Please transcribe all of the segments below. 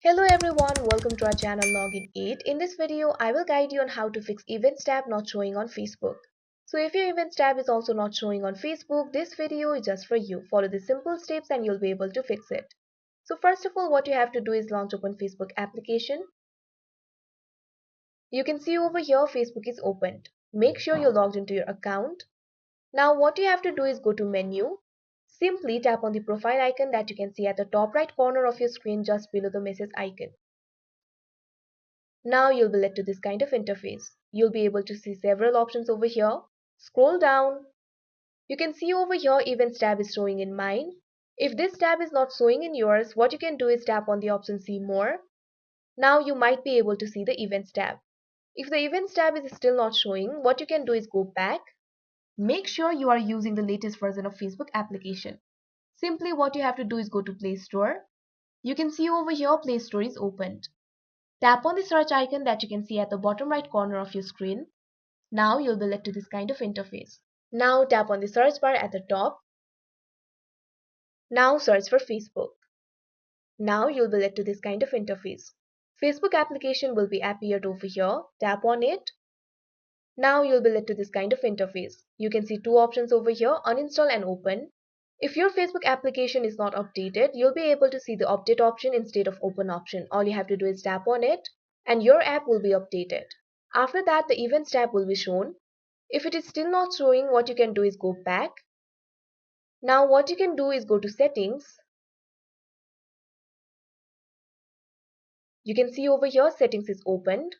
Hello everyone, welcome to our channel Login 8. In this video, I will guide you on how to fix Events tab not showing on Facebook. So if your Events tab is also not showing on Facebook, this video is just for you. Follow the simple steps and you'll be able to fix it. So first of all, what you have to do is launch open Facebook application. You can see over here Facebook is opened. Make sure you're logged into your account. Now what you have to do is go to menu. Simply tap on the profile icon that you can see at the top right corner of your screen just below the message icon. Now you'll be led to this kind of interface. You'll be able to see several options over here. Scroll down. You can see over here Events tab is showing in mine. If this tab is not showing in yours, what you can do is tap on the option See More. Now you might be able to see the Events tab. If the Events tab is still not showing, what you can do is go back. Make sure you are using the latest version of Facebook application. Simply what you have to do is go to Play Store. You can see over here Play Store is opened. Tap on the search icon that you can see at the bottom right corner of your screen. Now you'll be led to this kind of interface. Now tap on the search bar at the top. Now search for Facebook. Now you'll be led to this kind of interface. Facebook application will be appeared over here. Tap on it. Now you'll be led to this kind of interface. You can see two options over here, uninstall and open. If your Facebook application is not updated, you'll be able to see the update option instead of open option. All you have to do is tap on it and your app will be updated. After that, the Events tab will be shown. If it is still not showing, what you can do is go back. Now what you can do is go to Settings. You can see over here Settings is opened.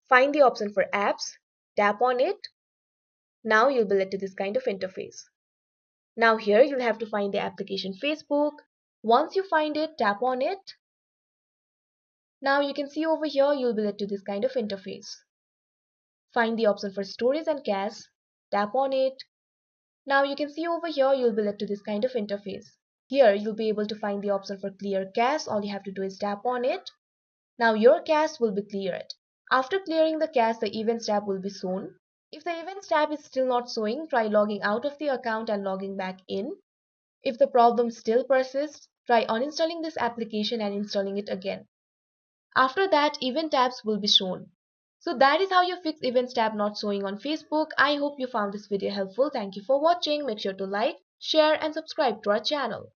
Find the option for Apps. Tap on it. Now you'll be led to this kind of interface. Now here you'll have to find the application Facebook. Once you find it, tap on it. Now you can see over here you'll be led to this kind of interface. Find the option for Storage and Cache. Tap on it. Now you can see over here you'll be led to this kind of interface. Here you'll be able to find the option for Clear Cache. All you have to do is tap on it. Now your cache will be cleared. After clearing the cache, the Events tab will be shown. If the Events tab is still not showing, try logging out of the account and logging back in. If the problem still persists, try uninstalling this application and installing it again. After that, event tabs will be shown. So that is how you fix Events tab not showing on Facebook. I hope you found this video helpful. Thank you for watching. Make sure to like, share and subscribe to our channel.